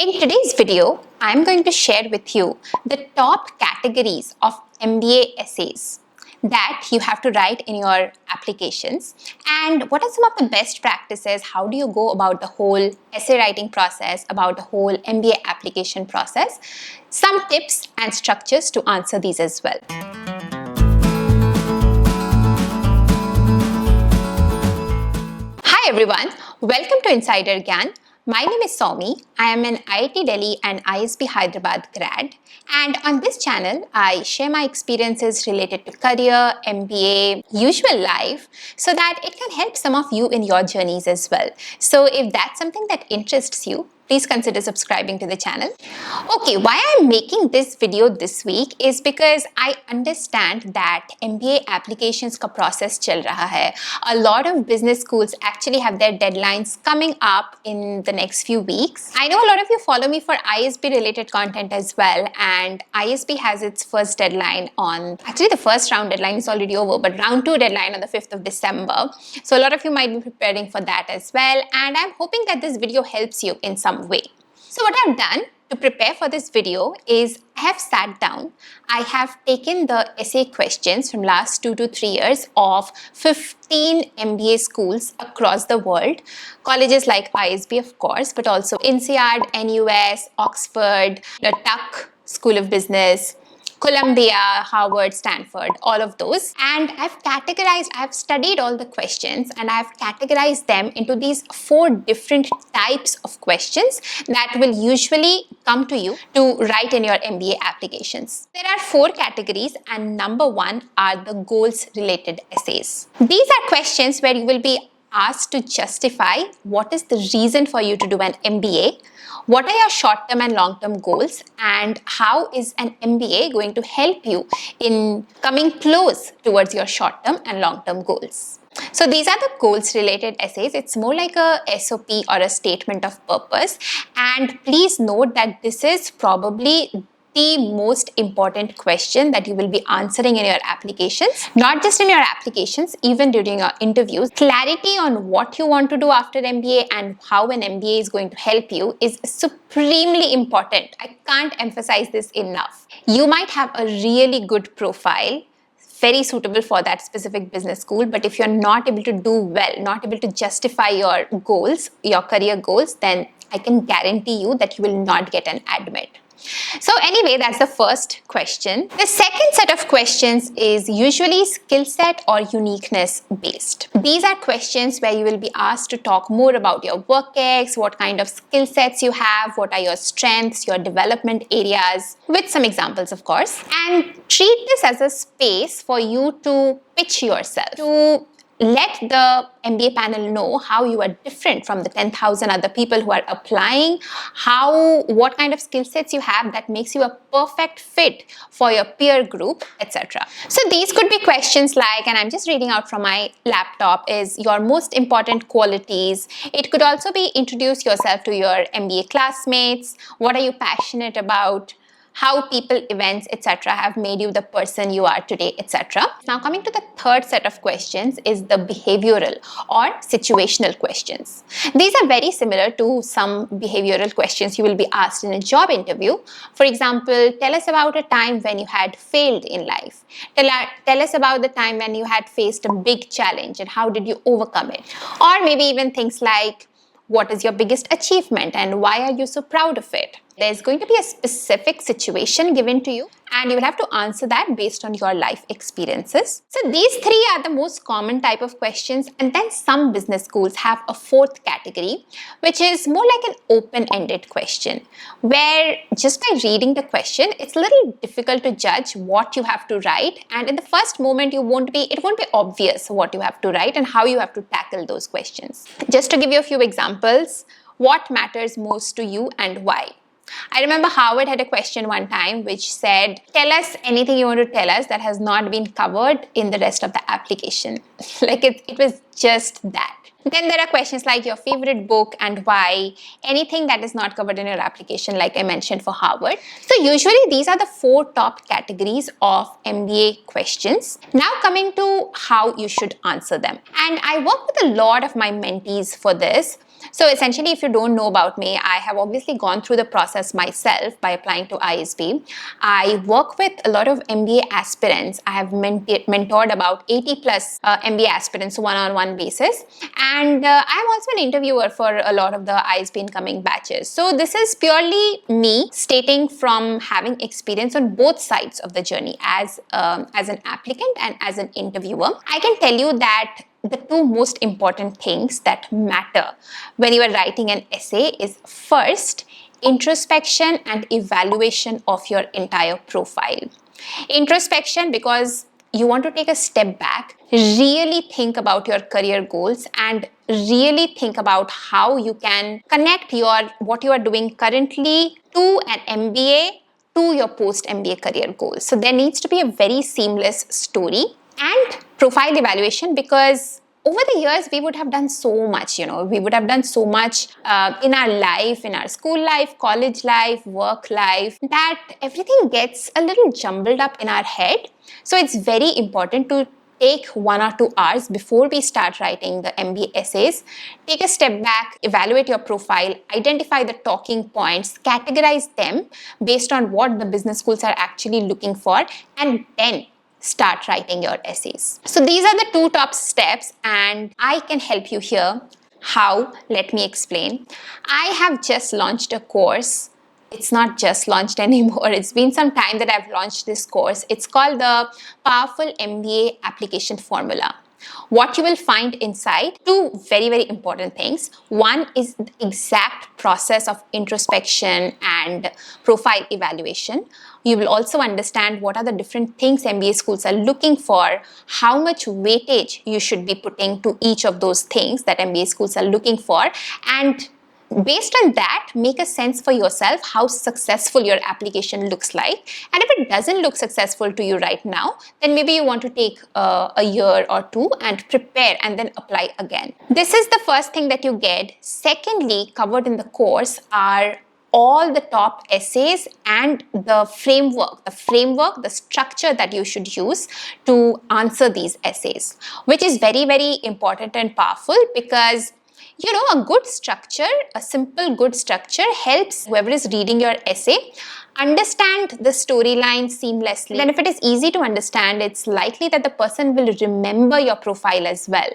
In today's video, I'm going to share with you the top categories of MBA essays that you have to write in your applications and what are some of the best practices. How do you go about the whole essay writing process, about the whole MBA application process, some tips and structures to answer these as well. Hi everyone, welcome to Insider Gyan. My name is Soumi. I am an IIT Delhi and ISB Hyderabad grad, and on this channel I share my experiences related to career, MBA, usual life, so that it can help some of you in your journeys as well. So if that's something that interests you, please consider subscribing to the channel. Okay, why I'm making this video this week is because I understand that MBA applications ka process chal raha hai. A lot of business schools actually have their deadlines coming up in the next few weeks. I know a lot of you follow me for ISB related content as well, and ISB has its first deadline on, actually the first round deadline is already over, but round 2 deadline on the 5th of December. So a lot of you might be preparing for that as well, and I'm hoping that this video helps you in some way. So what I've done to prepare for this video is I have sat down, I have taken the essay questions from last 2 to 3 years of 15 MBA schools across the world, colleges like ISB of course, but also INSEAD, NUS, Oxford, the Tuck School of Business, Columbia, Harvard, Stanford, all of those. And I've studied all the questions and I've categorized them into these 4 different types of questions that will usually come to you to write in your MBA applications. There are 4 categories, and number 1 are the goals related essays. These are questions where you will be asked to justify what is the reason for you to do an MBA, what are your short-term and long-term goals, and how is an MBA going to help you in coming close towards your short-term and long-term goals. So these are the goals related essays. It's more like a SOP or a statement of purpose, and please note that this is probably the most important question that you will be answering in your applications. Not just in your applications, even during your interviews. Clarity on what you want to do after MBA and how an MBA is going to help you is supremely important. I can't emphasize this enough. You might have a really good profile, very suitable for that specific business school, but if you're not able to do well, not able to justify your goals, your career goals, then I can guarantee you that you will not get an admit. So anyway, that's the first question. The second set of questions is usually skill set or uniqueness based. These are questions where you will be asked to talk more about your work ex, what kind of skill sets you have, what are your strengths, your development areas, with some examples of course, and treat this as a space for you to pitch yourself, to let the MBA panel know how you are different from the 10,000 other people who are applying, what kind of skill sets you have that makes you a perfect fit for your peer group, etc. So these could be questions like, and I'm just reading out from my laptop, is your most important qualities. It could also be introduce yourself to your MBA classmates, what are you passionate about, how people, events, etc. have made you the person you are today, etc. Now coming to the third set of questions is the behavioral or situational questions. These are very similar to some behavioral questions you will be asked in a job interview. For example, tell us about a time when you had failed in life. Tell us about the time when you had faced a big challenge and how did you overcome it. Or maybe even things like, what is your biggest achievement and why are you so proud of it? There's going to be a specific situation given to you, and you will have to answer that based on your life experiences. So these 3 are the most common type of questions, and then some business schools have a 4th category, which is more like an open-ended question, where just by reading the question, it's a little difficult to judge what you have to write, and in the first moment it won't be obvious what you have to write and how you have to tackle those questions. Just to give you a few examples, what matters most to you and why? I remember Harvard had a question one time which said, tell us anything you want to tell us that has not been covered in the rest of the application. Like it was just that. Then there are questions like your favorite book and why, anything that is not covered in your application like I mentioned for Harvard. So usually these are the 4 top categories of MBA questions. Now coming to how you should answer them. And I work with a lot of my mentees for this. So essentially, if you don't know about me, I have obviously gone through the process myself by applying to ISB. I work with a lot of MBA aspirants. I have mentored about 80 plus MBA aspirants one-on-one basis. And I'm also an interviewer for a lot of the ISB incoming batches. So this is purely me stating from having experience on both sides of the journey as an applicant and as an interviewer. I can tell you that the two most important things that matter when you are writing an essay is first, introspection and evaluation of your entire profile. Introspection because you want to take a step back, really think about your career goals and really think about how you can connect what you are doing currently to an MBA, to your post-MBA career goals. So there needs to be a very seamless story. And profile evaluation because over the years, we would have done so much, we would have done so much in our life, in our school life, college life, work life, that everything gets a little jumbled up in our head. So it's very important to take 1 or 2 hours before we start writing the MBA essays. Take a step back, evaluate your profile, identify the talking points, categorize them based on what the business schools are actually looking for, and then start writing your essays. So these are the 2 top steps and I can help you here. How? Let me explain. I have just launched a course. It's not just launched anymore. It's been some time that I've launched this course. It's called the Powerful MBA Application Formula. What you will find inside, 2 very, very important things. One is the exact process of introspection and profile evaluation. You will also understand what are the different things MBA schools are looking for, how much weightage you should be putting to each of those things that MBA schools are looking for, and based on that, make a sense for yourself how successful your application looks like. And if it doesn't look successful to you right now, then maybe you want to take a year or 2 and prepare and then apply again. This is the first thing that you get. Secondly, covered in the course are all the top essays and the framework, the structure that you should use to answer these essays, which is very, very important and powerful because a good structure, a simple good structure helps whoever is reading your essay understand the storyline seamlessly. Then if it is easy to understand, it's likely that the person will remember your profile as well.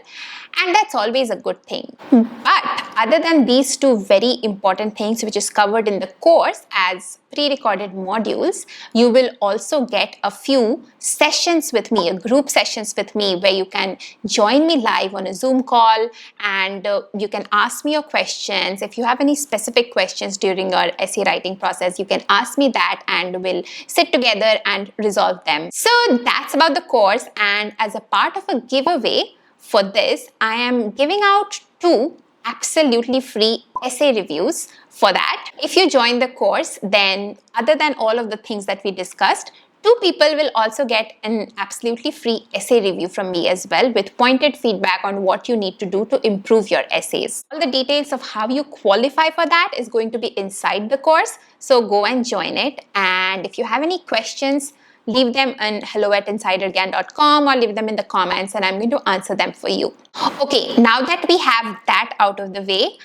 And that's always a good thing. But other than these 2 very important things which is covered in the course as pre-recorded modules, you will also get a few sessions with me, group sessions with me where you can join me live on a Zoom call and you can ask me your questions. If you have any specific questions during your essay writing process, you can ask me that and we'll sit together and resolve them. So that's about the course, and as a part of a giveaway for this, I am giving out 2 absolutely free essay reviews for that. If you join the course, then other than all of the things that we discussed, 2 people will also get an absolutely free essay review from me as well with pointed feedback on what you need to do to improve your essays. All the details of how you qualify for that is going to be inside the course, so go and join it. And if you have any questions, leave them on hello@insidergyan.com or leave them in the comments and I'm going to answer them for you. Okay, now that we have that out of the way,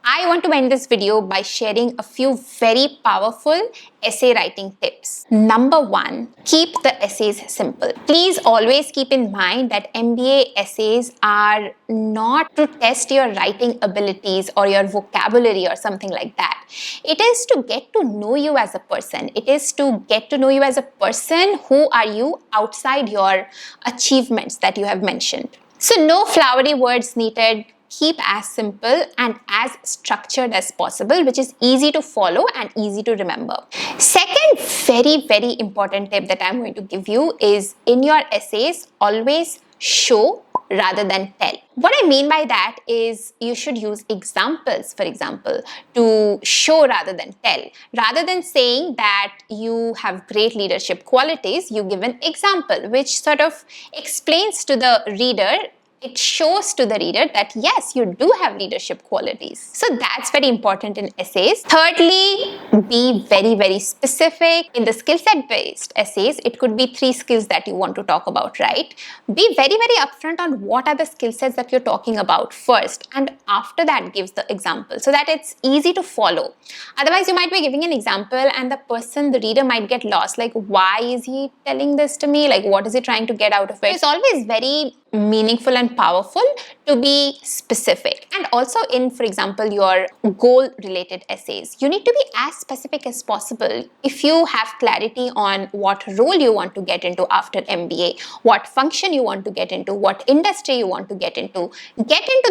I want to end this video by sharing a few very powerful essay writing tips. Number 1, keep the essays simple. Please always keep in mind that MBA essays are not to test your writing abilities or your vocabulary or something like that. It is to get to know you as a person. It is to get to know you as a person. Who are you outside your achievements that you have mentioned? So no flowery words needed. Keep as simple and as structured as possible, which is easy to follow and easy to remember. Second very, very important tip that I'm going to give you is in your essays, always show rather than tell. What I mean by that is you should use examples, for example, to show rather than tell. Rather than saying that you have great leadership qualities, you give an example which sort of explains to the reader, it shows to the reader that yes, you do have leadership qualities. So that's very important in essays. Thirdly, be very, very specific. In the skill set based essays, it could be 3 skills that you want to talk about, right? Be very, very upfront on what are the skill sets that you're talking about first, and after that gives the example so that it's easy to follow. Otherwise, you might be giving an example and the reader might get lost. Like, why is he telling this to me? Like, what is he trying to get out of it? It's always very meaningful and powerful to be specific. And also in, for example, your goal related essays, you need to be as specific as possible. If you have clarity on what role you want to get into after MBA, what function you want to get into, what industry you want to get into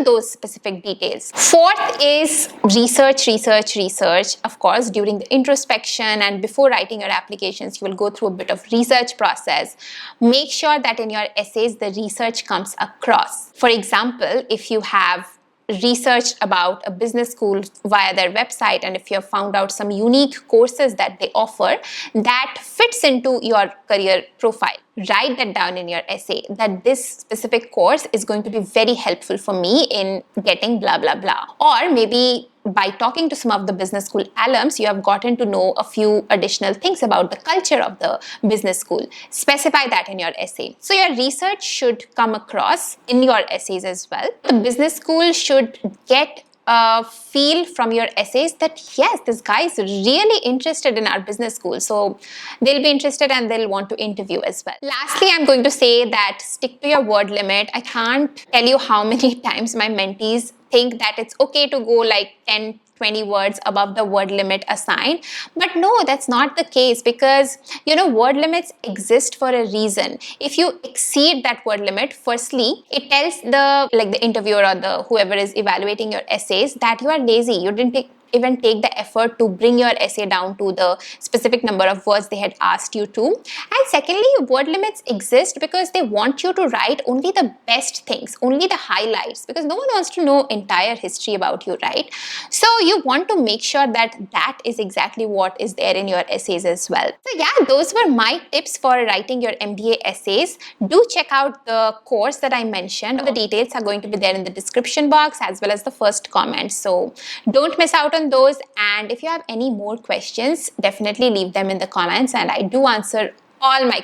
those specific details. Fourth is research. Of course, during the introspection and before writing your applications, you will go through a bit of research process. Make sure that in your essays, the research comes across. For example, if you have researched about a business school via their website, and if you have found out some unique courses that they offer that fits into your career profile, write that down in your essay, that this specific course is going to be very helpful for me in getting blah blah blah. Or maybe by talking to some of the business school alums, you have gotten to know a few additional things about the culture of the business school. Specify that in your essay. So your research should come across in your essays as well. The business school should get a feel from your essays that yes, this guy is really interested in our business school. So they'll be interested and they'll want to interview as well. Lastly, I'm going to say that stick to your word limit. I can't tell you how many times my mentees think that it's okay to go like 10, 20 words above the word limit assigned. But no, that's not the case, because word limits exist for a reason. If you exceed that word limit, firstly, it tells the interviewer or the whoever is evaluating your essays that you are lazy. You didn't even take the effort to bring your essay down to the specific number of words they had asked you to. And secondly, word limits exist because they want you to write only the best things, only the highlights, because no one wants to know entire history about you, right? So you want to make sure that that is exactly what is there in your essays as well. So yeah, those were my tips for writing your MBA essays. Do check out the course that I mentioned. The details are going to be there in the description box as well as the first comment. So don't miss out on those. And if you have any more questions, definitely leave them in the comments, and I do answer all my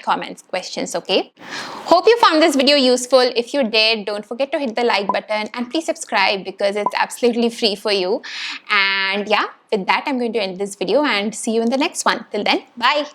questions, okay? Hope you found this video useful. If you did, don't forget to hit the like button and please subscribe because it's absolutely free for you. And yeah, with that, I'm going to end this video and see you in the next one. Till then, bye.